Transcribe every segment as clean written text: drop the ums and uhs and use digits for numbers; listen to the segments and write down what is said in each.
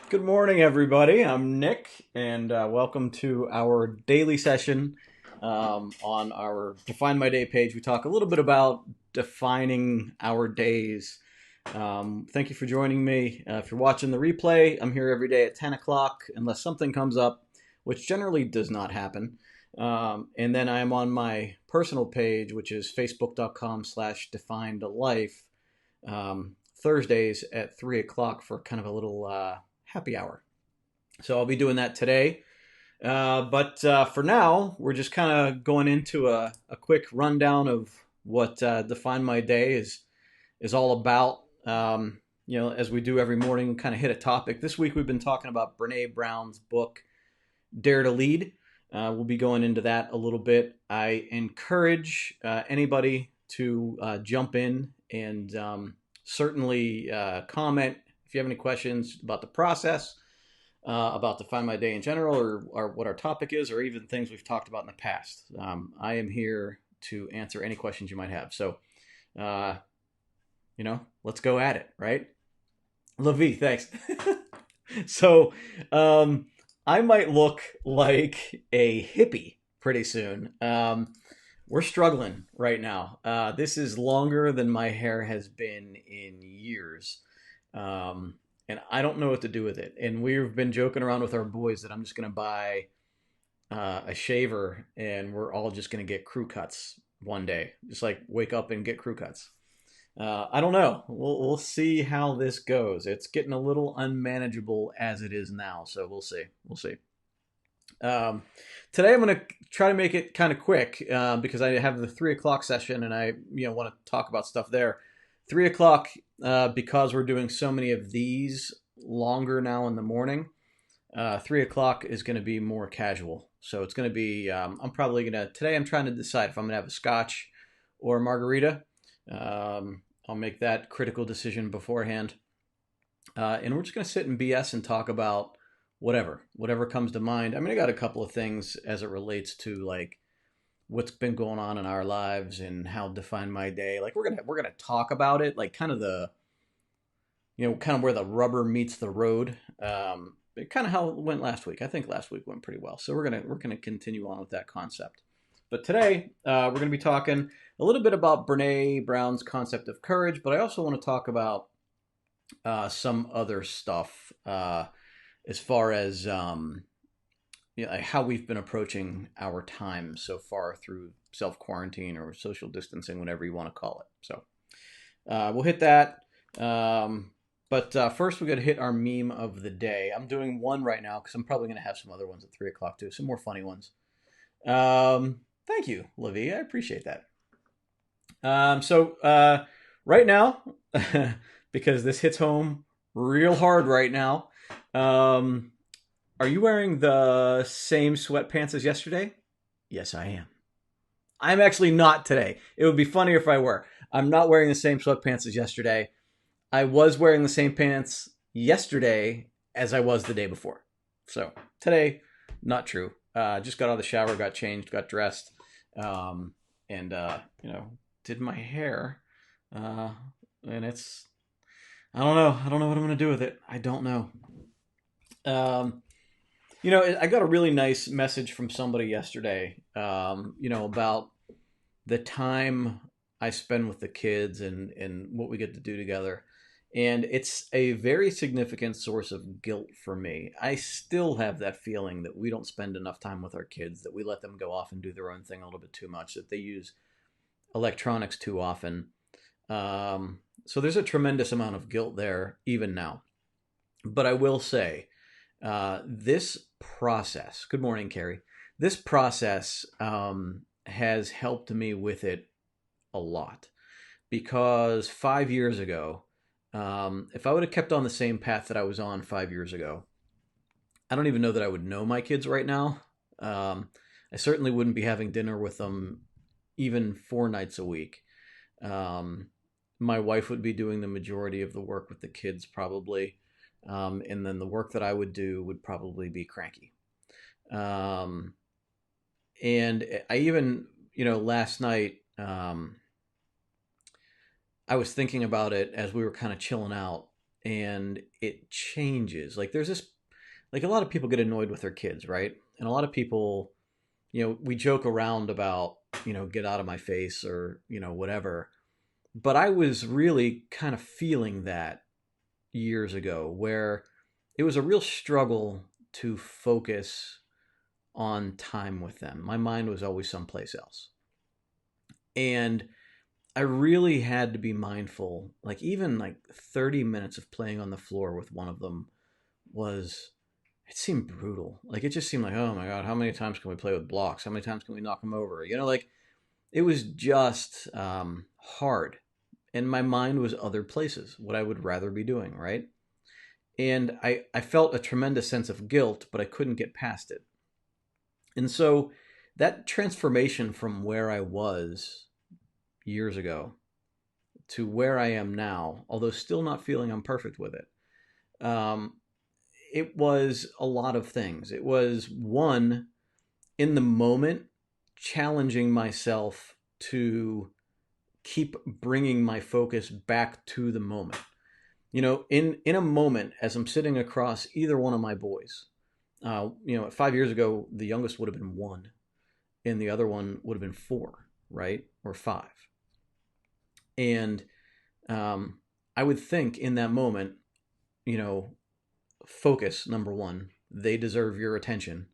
Good morning, everybody. I'm Nick, and welcome to our daily session on our Define My Day page. We talk a little bit about defining our days. Thank you for joining me. If you're watching the replay, I'm here every day at 10 o'clock, unless something comes up, which generally does not happen. And then I'm on my personal page, which is facebook.com/definedlife, Thursdays at 3 o'clock for kind of a little happy hour. So I'll be doing that today. But for now, we're just kind of going into a quick rundown of what Define My Day is all about. As we do every morning, kind of hit a topic. This week we've been talking about Brene Brown's book, Dare to Lead. We'll be going into that a little bit. I encourage anybody to jump in and certainly comment if you have any questions about the process, about Define My Day in general, or what our topic is, or even things we've talked about in the past. I am here to answer any questions you might have. So, uh, let's go at it, right? Lavi, thanks. So, I might look like a hippie pretty soon. We're struggling right now. This is longer than my hair has been in years. And I don't know what to do with it. And we've been joking around with our boys that I'm just going to buy a shaver and we're all just going to get crew cuts one day. Just like wake up and get crew cuts. I don't know. We'll see how this goes. It's getting a little unmanageable as it is now. So we'll see. We'll see. Um, Today I'm going to try to make it kind of quick because I have the 3 o'clock session and I want to talk about stuff there. 3 o'clock, because we're doing so many of these longer now in the morning. 3 o'clock is going to be more casual. So it's going to be, I'm probably going to, today I'm trying to decide if I'm going to have a scotch or a margarita. I'll make that critical decision beforehand. And we're just going to sit and BS and talk about whatever comes to mind. I mean, I got a couple of things as it relates to like what's been going on in our lives and how define my day. Like we're gonna talk about it, like kind of the kind of where the rubber meets the road. Kind of how it went last week. I think last week went pretty well, so we're gonna continue on with that concept. But today we're gonna be talking a little bit about Brene Brown's concept of courage, but I also want to talk about some other stuff as far as how we've been approaching our time so far through self quarantine or social distancing, whatever you want to call it. So we'll hit that. But first, we're going to hit our meme of the day. I'm doing one right now because I'm probably going to have some other ones at 3 o'clock too, some more funny ones. Thank you, Livy. I appreciate that. So right now, because this hits home real hard right now, um, are you wearing the same sweatpants as yesterday? Yes, I am. I'm actually not today. It would be funnier if I were. I'm not wearing the same sweatpants as yesterday. I was wearing the same pants yesterday as I was the day before. So today, not true. Just got out of the shower, got changed, got dressed, and did my hair. And it's I don't know. I don't know what I'm gonna do with it. I don't know. Um, I got a really nice message from somebody yesterday. About the time I spend with the kids and what we get to do together. And it's a very significant source of guilt for me. I still have that feeling that we don't spend enough time with our kids, that we let them go off and do their own thing a little bit too much, that they use electronics too often. So there's a tremendous amount of guilt there, even now. But I will say, this process, good morning, Carrie. This process has helped me with it a lot because 5 years ago, if I would have kept on the same path that I was on 5 years ago, I don't even know that I would know my kids right now. I certainly wouldn't be having dinner with them even 4 nights a week. Um, my wife would be doing the majority of the work with the kids, probably. And then the work that I would do would probably be cranky. Um, and I even, last night, I was thinking about it as we were kind of chilling out, and it changes. Like there's this, like a lot of people get annoyed with their kids, right? And a lot of people, we joke around about, get out of my face or, whatever. But I was really kind of feeling that years ago where it was a real struggle to focus on time with them. My mind was always someplace else. And I really had to be mindful. Like even like 30 minutes of playing on the floor with one of them was, it seemed brutal. Like it just seemed like, oh my God, how many times can we play with blocks? How many times can we knock them over? Like it was just hard. And my mind was other places, what I would rather be doing, right? And I felt a tremendous sense of guilt, but I couldn't get past it. And so that transformation from where I was years ago to where I am now, although still not feeling I'm perfect with it, it was a lot of things. It was one, in the moment, challenging myself to keep bringing my focus back to the moment. In a moment, as I'm sitting across either one of my boys, 5 years ago, the youngest would have been 1, and the other one would have been 4, right, or 5. And I would think in that moment, you know, focus, number one, they deserve your attention.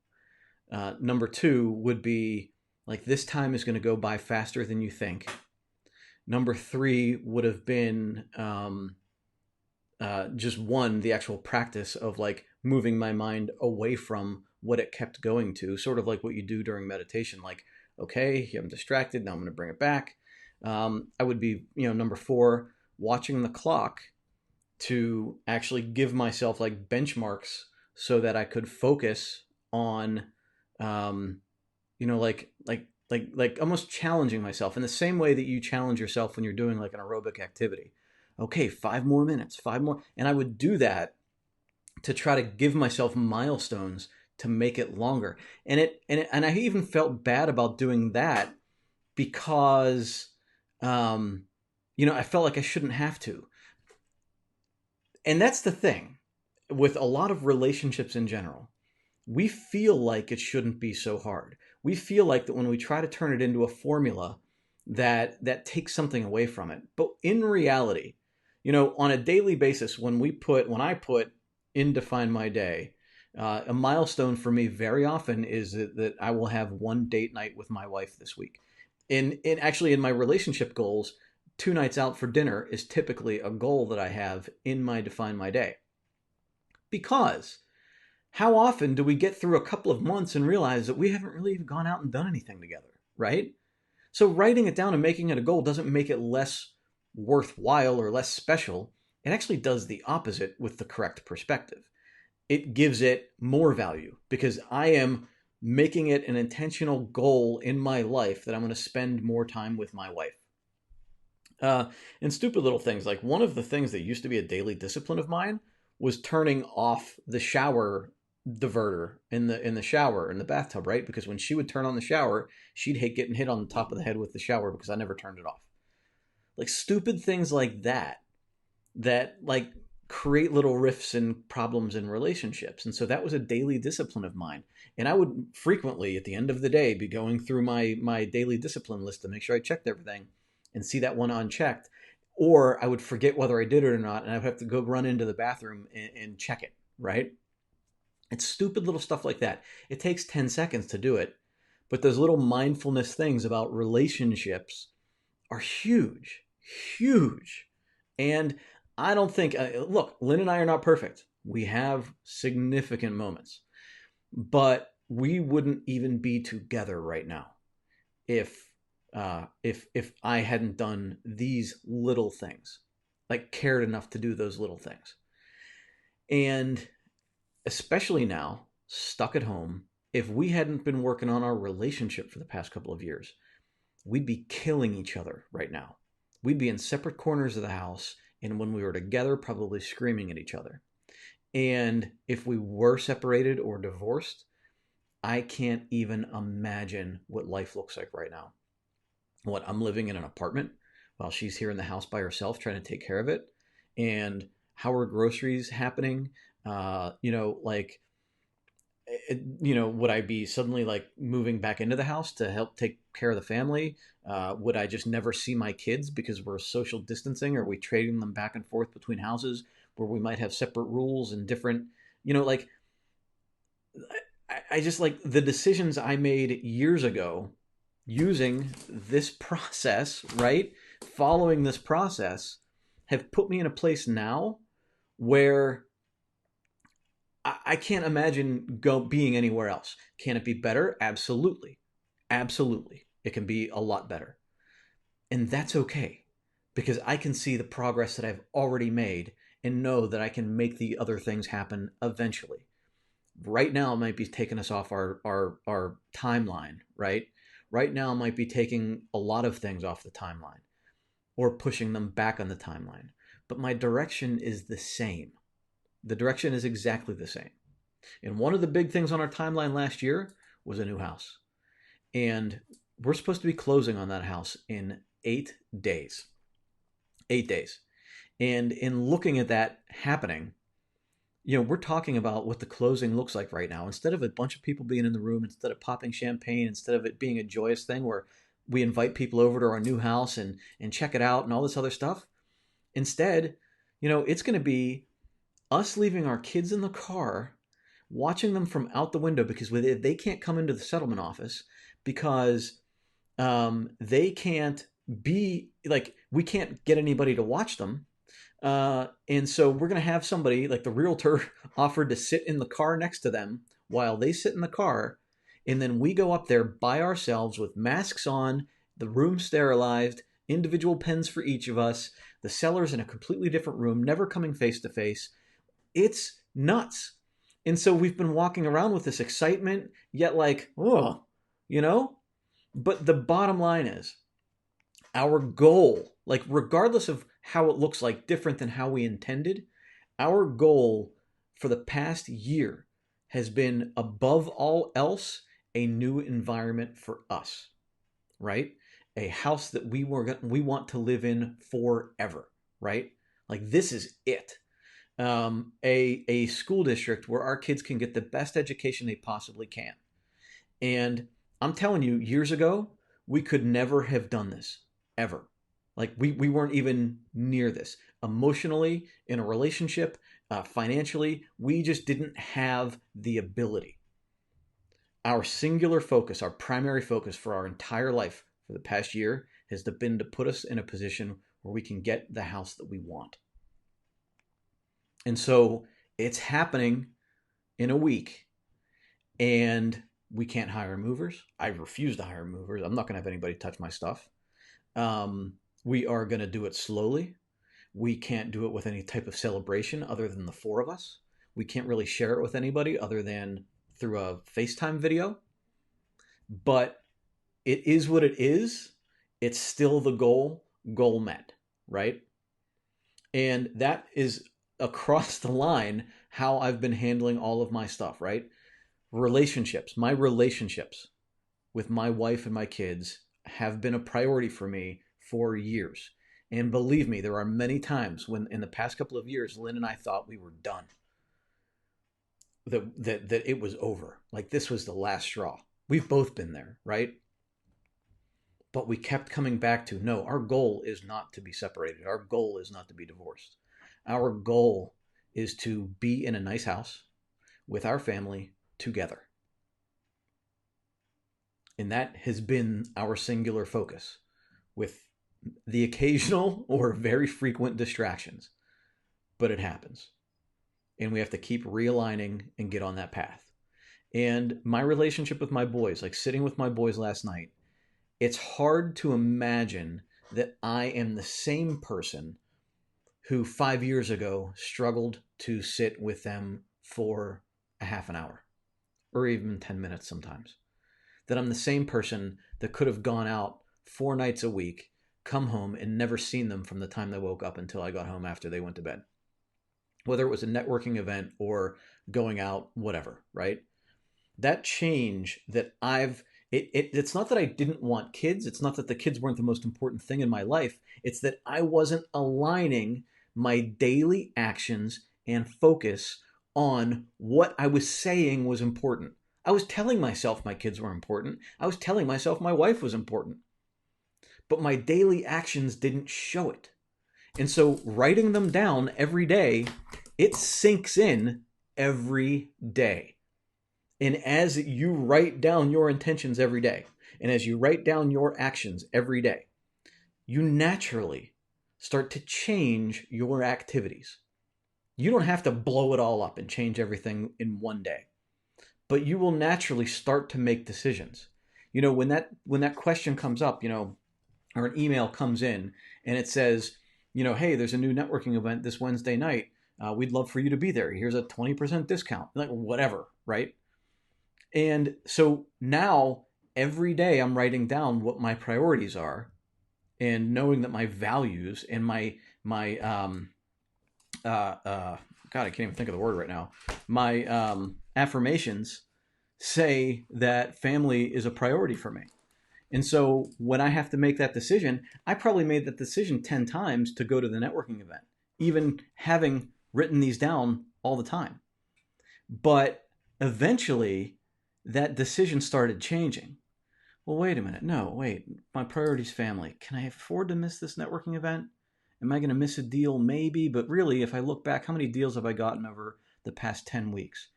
Number two would be like, this time is going to go by faster than you think. Number three would have been just one, the actual practice of like moving my mind away from what it kept going to, sort of like what you do during meditation. Like, okay, I'm distracted. Now I'm going to bring it back. I would be, number four, watching the clock to actually give myself like benchmarks so that I could focus on, like almost challenging myself in the same way that you challenge yourself when you're doing like an aerobic activity. Okay, 5 more minutes, 5 more. And I would do that to try to give myself milestones to make it longer. And I even felt bad about doing that because, I felt like I shouldn't have to. And that's the thing with a lot of relationships in general. We feel like it shouldn't be so hard. We feel like that when we try to turn it into a formula, that takes something away from it. But in reality, on a daily basis, when I put in Define My Day, a milestone for me very often is that I will have one date night with my wife this week. Actually in my relationship goals, 2 nights out for dinner is typically a goal that I have in my Define My Day. Because how often do we get through a couple of months and realize that we haven't really even gone out and done anything together, right? So writing it down and making it a goal doesn't make it less worthwhile or less special. It actually does the opposite with the correct perspective. It gives it more value because I am making it an intentional goal in my life that I'm going to spend more time with my wife. And stupid little things, like one of the things that used to be a daily discipline of mine was turning off the shower diverter in the shower in the bathtub, right? Because when she would turn on the shower, she'd hate getting hit on the top of the head with the shower because I never turned it off. Like stupid things like that like create little rifts and problems in relationships. And so that was a daily discipline of mine. And I would frequently at the end of the day be going through my daily discipline list to make sure I checked everything and see that one unchecked. Or I would forget whether I did it or not, and I would have to go run into the bathroom and check it, right? It's stupid little stuff like that. It takes 10 seconds to do it, but those little mindfulness things about relationships are huge, huge. And I don't think, look, Lynn and I are not perfect. We have significant moments, but we wouldn't even be together right now if I hadn't done these little things, like cared enough to do those little things. And especially now, stuck at home, if we hadn't been working on our relationship for the past couple of years, we'd be killing each other right now. We'd be in separate corners of the house, and when we were together, probably screaming at each other. And if we were separated or divorced, I can't even imagine what life looks like right now. I'm living in an apartment while she's here in the house by herself trying to take care of it. And how are groceries happening? Like, would I be suddenly like moving back into the house to help take care of the family? Would I just never see my kids because we're social distancing? Or are we trading them back and forth between houses where we might have separate rules and different, like, I just like the decisions I made years ago using this process, right? Following this process have put me in a place now where I can't imagine being anywhere else. Can it be better? Absolutely. Absolutely. It can be a lot better. And that's okay because I can see the progress that I've already made and know that I can make the other things happen eventually. Right now, it might be taking us off our timeline, right? Right now, it might be taking a lot of things off the timeline or pushing them back on the timeline. But my direction is the same. The direction is exactly the same. And one of the big things on our timeline last year was a new house. And we're supposed to be closing on that house in 8 days. 8 days. And in looking at that happening, we're talking about what the closing looks like right now. Instead of a bunch of people being in the room, instead of popping champagne, instead of it being a joyous thing where we invite people over to our new house and check it out and all this other stuff, instead, it's going to be us leaving our kids in the car, watching them from out the window because they can't come into the settlement office because they can't be like, we can't get anybody to watch them. And so we're going to have somebody like the realtor offered to sit in the car next to them while they sit in the car. And then we go up there by ourselves with masks on, the room sterilized, individual pens for each of us, the seller's in a completely different room, never coming face to face. It's nuts. And so we've been walking around with this excitement, yet like, oh, but the bottom line is our goal, like regardless of how it looks like different than how we intended, our goal for the past year has been above all else a new environment for us, right? A house that we want to live in forever, right? Like this is it. A school district where our kids can get the best education they possibly can. And I'm telling you, years ago, we could never have done this ever. Like we weren't even near this emotionally in a relationship, financially. We just didn't have the ability. Our singular focus, our primary focus for our entire life for the past year has been to put us in a position where we can get the house that we want. And so it's happening in a week, and we can't hire movers. I refuse to hire movers. I'm not going to have anybody touch my stuff. We are going to do it slowly. We can't do it with any type of celebration other than the four of us. We can't really share it with anybody other than through a FaceTime video. But it is what it is. It's still the goal met, right? And that is across the line how I've been handling all of my stuff, right? Relationships, my relationships with my wife and my kids have been a priority for me for years. And believe me, there are many times when in the past couple of years, Lynn and I thought we were done. That it was over. Like this was the last straw. We've both been there, right? But we kept coming back to, no, our goal is not to be separated. Our goal is not to be divorced. Our goal is to be in a nice house with our family together. And that has been our singular focus, with the occasional or very frequent distractions. But it happens. And we have to keep realigning and get on that path. And my relationship with my boys, like sitting with my boys last night, it's hard to imagine that I am the same person who 5 years ago struggled to sit with them for a half an hour or even 10 minutes sometimes. That I'm the same person that could have gone out 4 nights a week, come home and never seen them from the time they woke up until I got home after they went to bed. Whether it was a networking event or going out, whatever, right? That change that it's not that I didn't want kids. It's not that the kids weren't the most important thing in my life. It's that I wasn't aligning my daily actions and focus on what I was saying was important. I was telling myself my kids were important. I was telling myself my wife was important. But my daily actions didn't show it. And so writing them down every day, it sinks in every day. And as you write down your intentions every day, and as you write down your actions every day, you naturally start to change your activities. You don't have to blow it all up and change everything in one day, but you will naturally start to make decisions. When that question comes up, or an email comes in and it says, hey, there's a new networking event this Wednesday night. We'd love for you to be there. Here's a 20% discount, like whatever, right? And so now every day I'm writing down what my priorities are, and knowing that my values and my God, I can't even think of the word right now. My affirmations say that family is a priority for me. And so when I have to make that decision, I probably made that decision 10 times to go to the networking event, even having written these down all the time. But eventually, that decision started changing. Well, wait a minute. No, wait. My priority's family. Can I afford to miss this networking event? Am I going to miss a deal? Maybe. But really, if I look back, how many deals have I gotten over the past 10 weeks?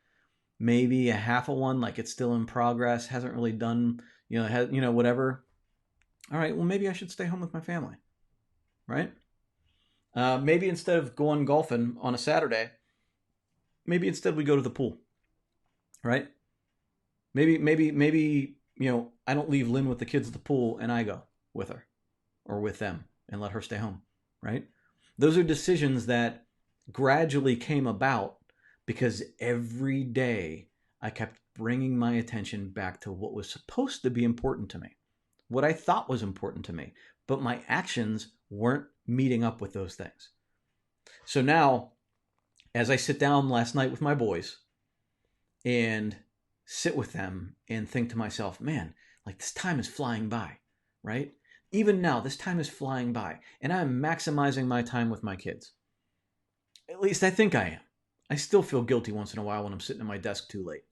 Maybe a half of one, like it's still in progress, hasn't really done, whatever. All right, well, maybe I should stay home with my family, right? Maybe instead of going golfing on a Saturday, maybe instead we go to the pool, right? Maybe I don't leave Lynn with the kids at the pool and I go with her or with them and let her stay home, right? Those are decisions that gradually came about because every day I kept bringing my attention back to what was supposed to be important to me, what I thought was important to me, but my actions weren't meeting up with those things. So now, as I sit down last night with my boys and sit with them and think to myself, man, like this time is flying by, right? Even now, this time is flying by, and I'm maximizing my time with my kids. At least I think I am. I still feel guilty once in a while when I'm sitting at my desk too late.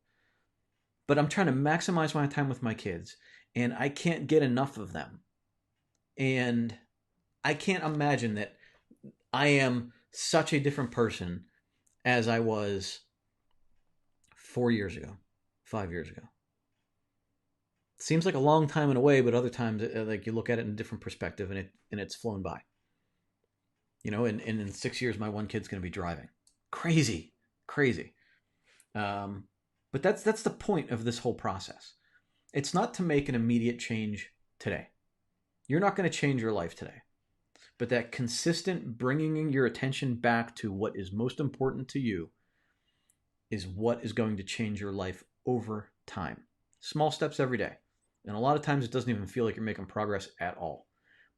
But I'm trying to maximize my time with my kids, and I can't get enough of them. And I can't imagine that I am such a different person as I was 4 years ago, 5 years ago. Seems like a long time in a way, but other times, like you look at it in a different perspective, and it's flown by. And in 6 years, my one kid's going to be driving. Crazy. But that's the point of this whole process. It's not to make an immediate change today. You're not going to change your life today. But that consistent bringing your attention back to what is most important to you is what is going to change your life over time. Small steps every day. And a lot of times it doesn't even feel like you're making progress at all.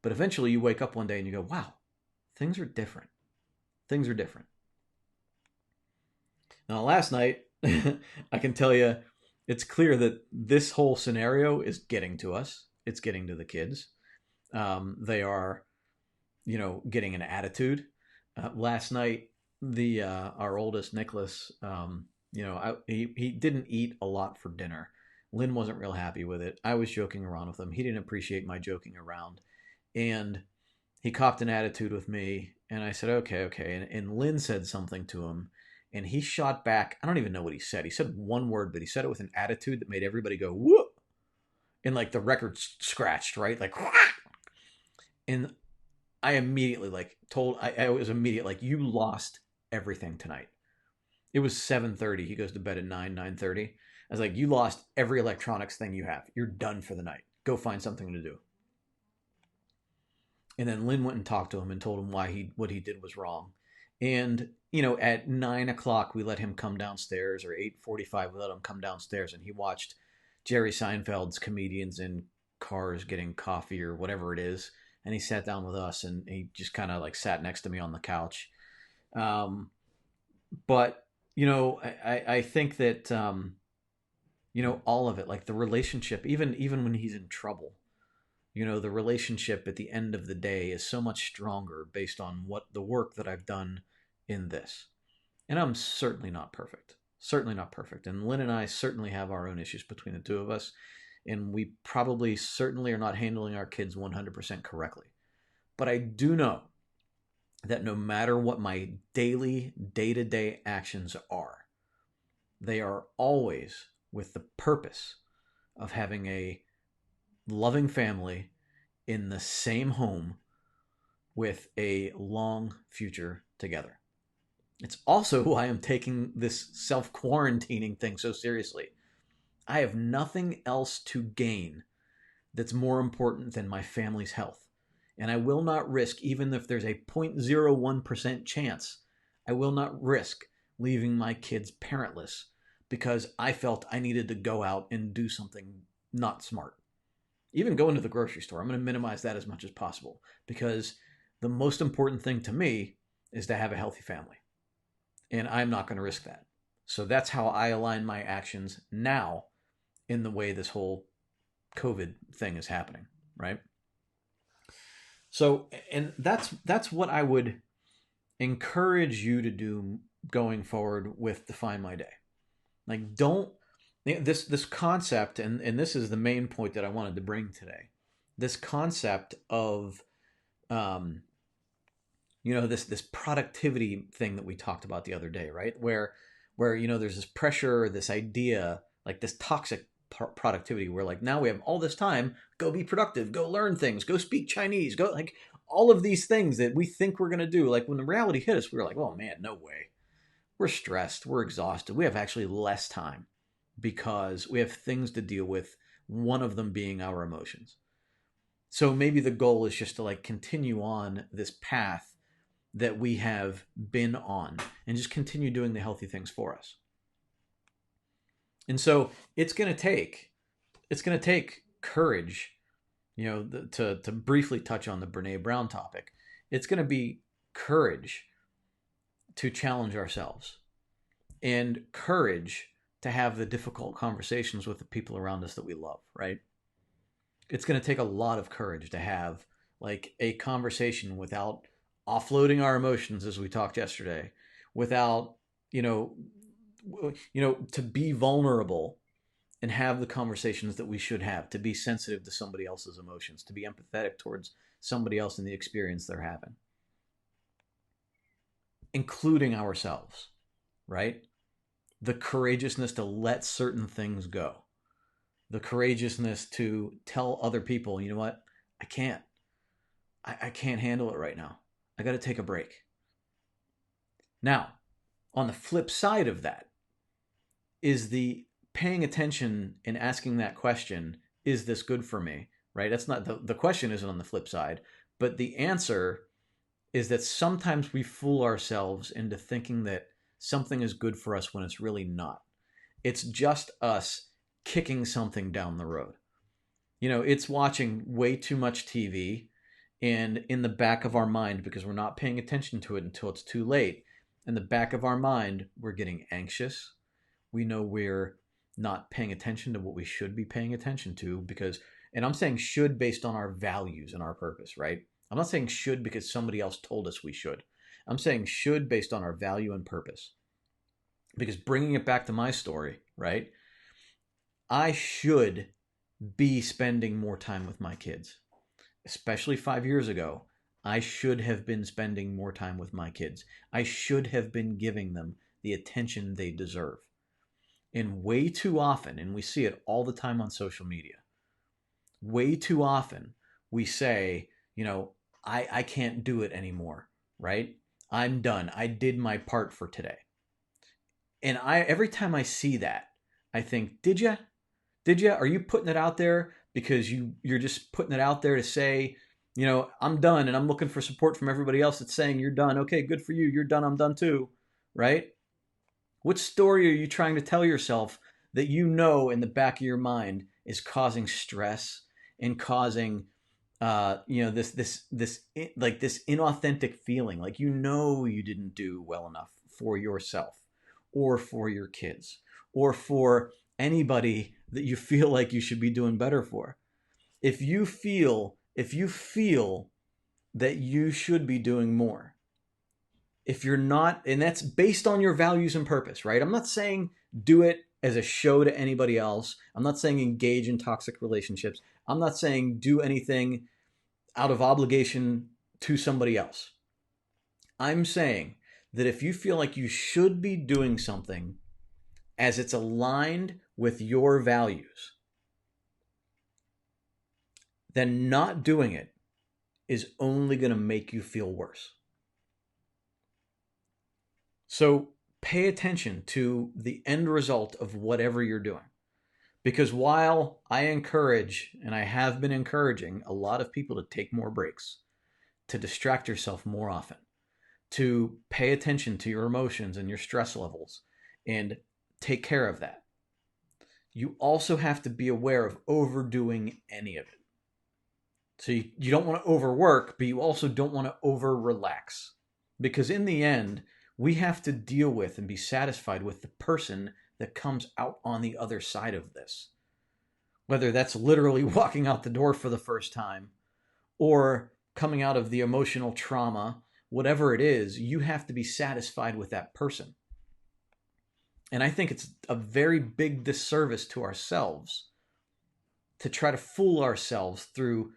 But eventually you wake up one day and you go, wow, things are different. Things are different. Now, last night, I can tell you, it's clear that this whole scenario is getting to us. It's getting to the kids. They are, getting an attitude. Last night, our oldest Nicholas, he didn't eat a lot for dinner. Lynn wasn't real happy with it. I was joking around with him. He didn't appreciate my joking around, and he copped an attitude with me. And I said, okay. And Lynn said something to him, and he shot back. I don't even know what he said. He said one word, but he said it with an attitude that made everybody go whoop, and like the record scratched, right? Like, and I immediately I was immediate, like, you lost everything tonight. It was 7:30. He goes to bed at 9:30. I was like, you lost every electronics thing you have. You're done for the night. Go find something to do. And then Lynn went and talked to him and told him what he did was wrong. And at 9 o'clock we let him come downstairs, or 8:45 we let him come downstairs, and he watched Jerry Seinfeld's Comedians in Cars Getting Coffee or whatever it is. And he sat down with us, and he just kind of like sat next to me on the couch. But I think that all of it, like the relationship, even when he's in trouble, the relationship at the end of the day is so much stronger based on what the work that I've done in this. And I'm certainly not perfect. Certainly not perfect. And Lynn and I certainly have our own issues between the two of us. And we probably certainly are not handling our kids 100% correctly. But I do know that no matter what my daily, day-to-day actions are, they are always with the purpose of having a loving family in the same home with a long future together. It's also why I'm taking this self-quarantining thing so seriously. I have nothing else to gain that's more important than my family's health. And I will not risk, even if there's a 0.01% chance, I will not risk leaving my kids parentless because I felt I needed to go out and do something not smart. Even going to the grocery store, I'm going to minimize that as much as possible because the most important thing to me is to have a healthy family. And I'm not going to risk that. So that's how I align my actions now in the way this whole COVID thing is happening, right? So, and that's what I would encourage you to do going forward with Define My Day. Like, don't this concept, and this is the main point that I wanted to bring today. This concept of this productivity thing that we talked about the other day, right? Where there's this pressure, this idea, like this toxic productivity, where like now we have all this time, go be productive, go learn things, go speak Chinese, go like all of these things that we think we're gonna do. Like when the reality hit us, we were like, oh man, no way. We're stressed, we're exhausted, we have actually less time because we have things to deal with. One of them being our emotions. So maybe the goal is just to like continue on this path that we have been on and just continue doing the healthy things for us. And so it's going to take courage, to briefly touch on the Brene Brown topic. It's going to be courage to challenge ourselves and courage to have the difficult conversations with the people around us that we love, right? It's going to take a lot of courage to have like a conversation without offloading our emotions, as we talked yesterday, without, to be vulnerable and have the conversations that we should have, to be sensitive to somebody else's emotions, to be empathetic towards somebody else in the experience they're having, including ourselves, right? The courageousness to let certain things go, the courageousness to tell other people, you know what, I can't handle it right now. I got to take a break. Now, on the flip side of that is the paying attention and asking that question, is this good for me? Right? That's not the question isn't on the flip side, but the answer is that sometimes we fool ourselves into thinking that something is good for us when it's really not. It's just us kicking something down the road. It's watching way too much TV, and in the back of our mind, because we're not paying attention to it until it's too late, in the back of our mind, we're getting anxious. We know we're not paying attention to what we should be paying attention to because, and I'm saying should based on our values and our purpose, right? I'm not saying should because somebody else told us we should. I'm saying should based on our value and purpose. Because bringing it back to my story, right? I should be spending more time with my kids. Especially 5 years ago, I should have been spending more time with my kids. I should have been giving them the attention they deserve. And way too often, and we see it all the time on social media, way too often we say, I can't do it anymore, right? I'm done. I did my part for today. And every time I see that, I think, did you? Are you putting it out there because you're just putting it out there to say, I'm done and I'm looking for support from everybody else that's saying you're done. Okay, good for you. You're done. I'm done too. Right? What story are you trying to tell yourself that in the back of your mind is causing stress and causing, this inauthentic feeling, like you didn't do well enough for yourself or for your kids or for anybody that you feel like you should be doing better for? if you feel that you should be doing more, if you're not, and that's based on your values and purpose, right? I'm not saying do it as a show to anybody else. I'm not saying engage in toxic relationships. I'm not saying do anything out of obligation to somebody else. I'm saying that if you feel like you should be doing something as it's aligned with your values, then not doing it is only going to make you feel worse. So pay attention to the end result of whatever you're doing. Because while I encourage, and I have been encouraging, a lot of people to take more breaks, to distract yourself more often, to pay attention to your emotions and your stress levels, and take care of that, you also have to be aware of overdoing any of it. So you don't want to overwork, but you also don't want to over-relax. Because in the end, we have to deal with and be satisfied with the person that comes out on the other side of this. Whether that's literally walking out the door for the first time or coming out of the emotional trauma, whatever it is, you have to be satisfied with that person. And I think it's a very big disservice to ourselves to try to fool ourselves through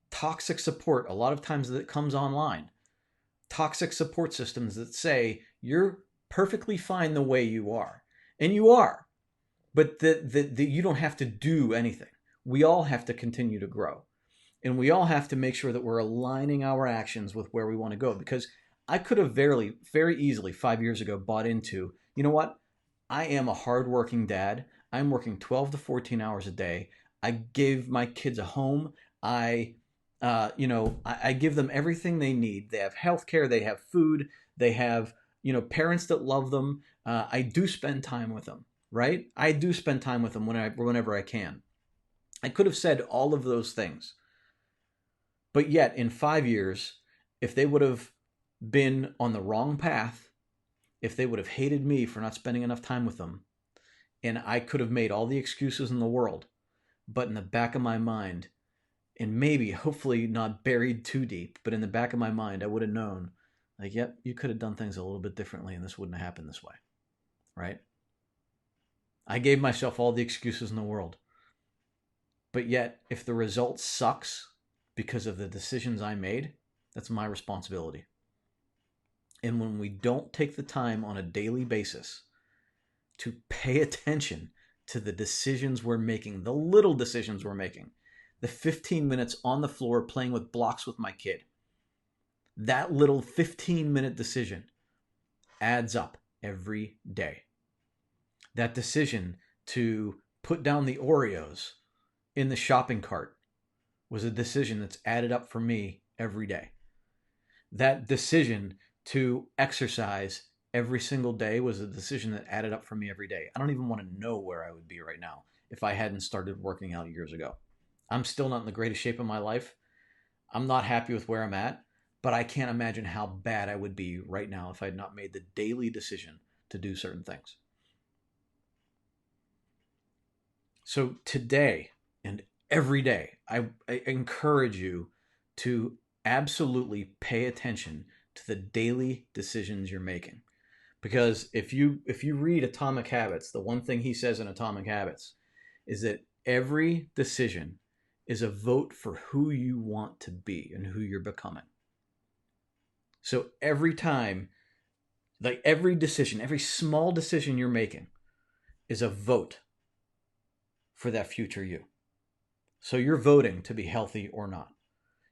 toxic support, a lot of times that comes online. Toxic support systems that say you're perfectly fine the way you are. And you are. But that you don't have to do anything. We all have to continue to grow. And we all have to make sure that we're aligning our actions with where we want to go. Because I could have very easily 5 years ago bought into, you know what? I am a hardworking dad. I'm working 12 to 14 hours a day. I give my kids a home. I give them everything they need. They have healthcare. They have food. They have, parents that love them. I do spend time with them, right? I do spend time with them whenever I can. I could have said all of those things. But yet, in 5 years, if they would have been on the wrong path, if they would have hated me for not spending enough time with them, and I could have made all the excuses in the world, but in the back of my mind, and maybe, hopefully not buried too deep, but in the back of my mind, I would have known, like, yep, you could have done things a little bit differently and this wouldn't have happened this way, right? I gave myself all the excuses in the world. But yet, if the result sucks because of the decisions I made, that's my responsibility. And when we don't take the time on a daily basis to pay attention to the decisions we're making, the little decisions we're making, the 15 minutes on the floor playing with blocks with my kid, that little 15-minute decision adds up every day. That decision to put down the Oreos in the shopping cart was a decision that's added up for me every day. That decision to exercise every single day was a decision that added up for me every day. I don't even want to know where I would be right now if I hadn't started working out years ago. I'm still not in the greatest shape of my life. I'm not happy with where I'm at, but I can't imagine how bad I would be right now if I had not made the daily decision to do certain things. So today and every day, I encourage you to absolutely pay attention to the daily decisions you're making. Because if you read Atomic Habits, the one thing he says in Atomic Habits is that every decision is a vote for who you want to be and who you're becoming. So every time, like every decision, every small decision you're making is a vote for that future you. So you're voting to be healthy or not.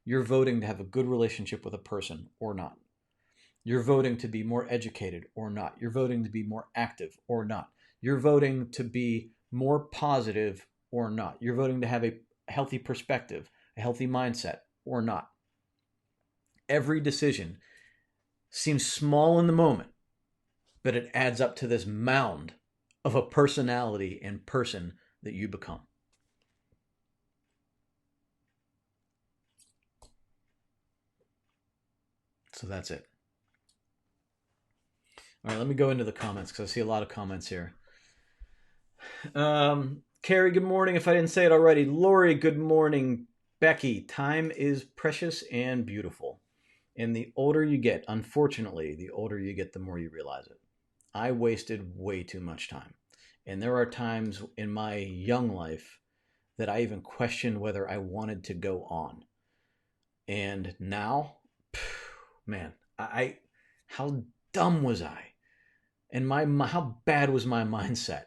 You're voting to have a good relationship with a person or not. You're voting to be more educated or not. You're voting to be more active or not. You're voting to be more positive or not. You're voting to have a healthy perspective, a healthy mindset or not. Every decision seems small in the moment, but it adds up to this mound of a personality and person that you become. So that's it. All right, let me go into the comments because I see a lot of comments here. Carrie, good morning. If I didn't say it already, Lori, good morning. Becky, time is precious and beautiful. And the older you get, unfortunately, the older you get, the more you realize it. I wasted way too much time. And there are times in my young life that I even questioned whether I wanted to go on. And now, man, how dumb was I? And how bad was my mindset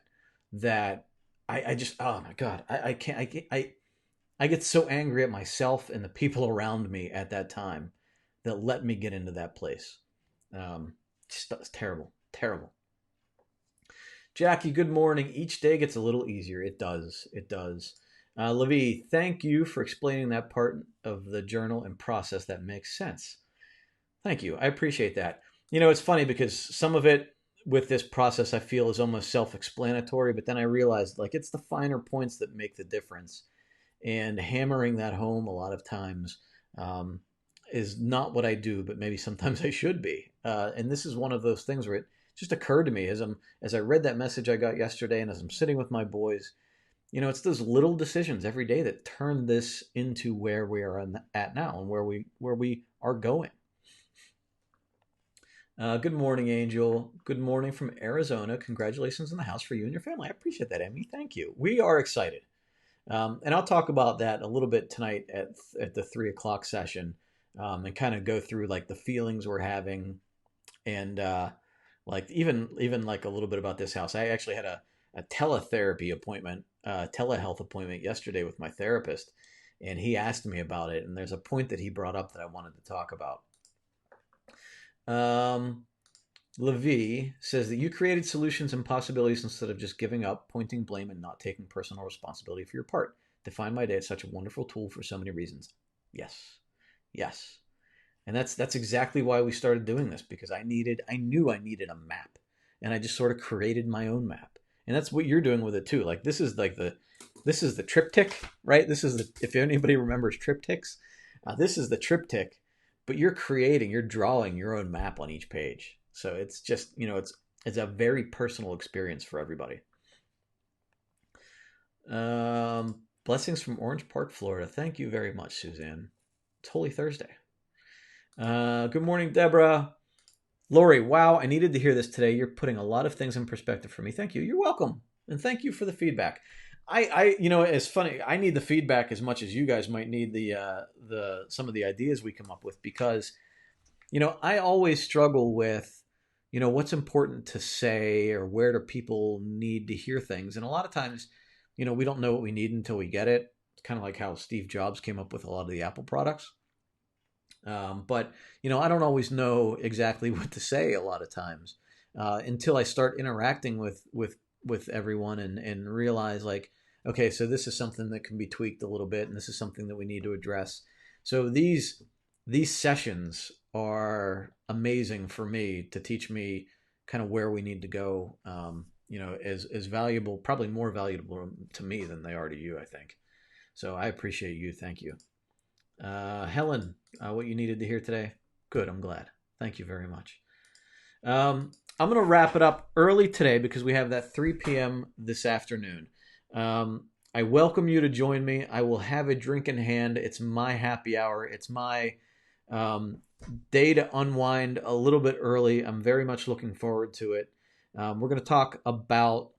that I just, oh my God, I can't, I get so angry at myself and the people around me at that time that let me get into that place. It's terrible, terrible. Jackie, good morning. Each day gets a little easier. It does. It does. Levi, thank you for explaining that part of the journal and process that makes sense. Thank you. I appreciate that. It's funny because some of it with this process I feel is almost self-explanatory, but then I realized like it's the finer points that make the difference. And hammering that home a lot of times um, is not what I do, but maybe sometimes I should be. And this is one of those things where it just occurred to me as I read that message I got yesterday, and as I'm sitting with my boys. It's those little decisions every day that turn this into where we are at now and where we are going. Good morning, Angel. Good morning from Arizona. Congratulations in the house for you and your family. I appreciate that, Emmy. Thank you. We are excited. And I'll talk about that a little bit tonight at the 3 o'clock session, and kind of go through like the feelings we're having, and like even like a little bit about this house. I actually had a teletherapy appointment, telehealth appointment yesterday with my therapist, and he asked me about it. And there's a point that he brought up that I wanted to talk about. Levi says that you created solutions and possibilities instead of just giving up, pointing blame, and not taking personal responsibility for your part. Define My Day is such a wonderful tool for so many reasons. Yes, yes, and that's exactly why we started doing this, because I knew I needed a map, and I just sort of created my own map, and that's what you're doing with it too. Like this is the triptych, right? This is if anybody remembers triptychs, this is the triptych, but you're drawing your own map on each page. So it's just, it's a very personal experience for everybody. Blessings from Orange Park, Florida. Thank you very much, Suzanne. It's Holy Thursday. Good morning, Deborah. Lori, wow, I needed to hear this today. You're putting a lot of things in perspective for me. Thank you. You're welcome. And thank you for the feedback. It's funny. I need the feedback as much as you guys might need the some of the ideas we come up with, because I always struggle with, what's important to say, or where do people need to hear things. And a lot of times, we don't know what we need until we get it. It's kind of like how Steve Jobs came up with a lot of the Apple products. But, I don't always know exactly what to say a lot of times until I start interacting with everyone, and realize like, okay, so this is something that can be tweaked a little bit, and this is something that we need to address. So these sessions are amazing for me to teach me kind of where we need to go. As valuable, probably more valuable to me than they are to you, I think. So I appreciate you. Thank you. Helen, what you needed to hear today? Good, I'm glad. Thank you very much. I'm going to wrap it up early today because we have that 3 p.m. this afternoon. I welcome you to join me. I will have a drink in hand. It's my happy hour. It's my day to unwind a little bit early. I'm very much looking forward to it. We're going to talk about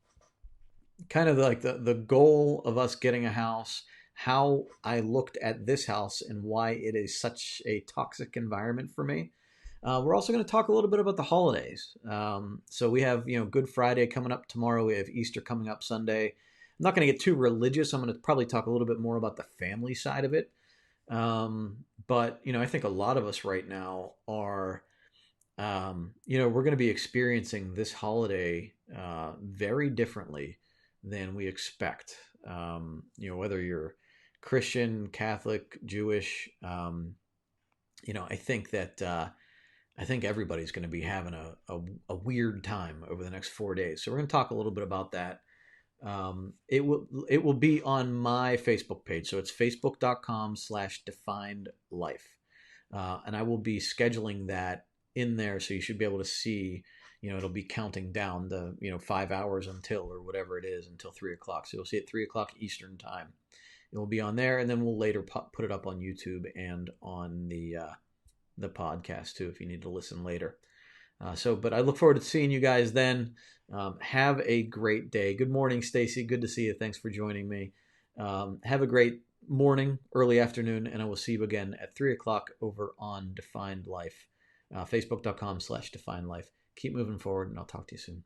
kind of like the goal of us getting a house, how I looked at this house, and why it is such a toxic environment for me. We're also going to talk a little bit about the holidays. So we have, Good Friday coming up tomorrow. We have Easter coming up Sunday. I'm not going to get too religious. I'm going to probably talk a little bit more about the family side of it. But I think a lot of us right now are, we're going to be experiencing this holiday very differently than we expect. Whether you're Christian, Catholic, Jewish, I think that I think everybody's going to be having a weird time over the next 4 days. So we're going to talk a little bit about that. It will be on my Facebook page. So it's facebook.com/defined life. And I will be scheduling that in there. So you should be able to see, it'll be counting down the, 5 hours until, or whatever it is, until 3 o'clock. So you'll see it 3 o'clock Eastern time. It will be on there, and then we'll later put it up on YouTube and on the podcast too, if you need to listen later. But I look forward to seeing you guys then. Have a great day. Good morning, Stacy. Good to see you. Thanks for joining me. Have a great morning, early afternoon, and I will see you again at 3 o'clock over on Defined Life, Facebook.com/Defined Life. Keep moving forward, and I'll talk to you soon.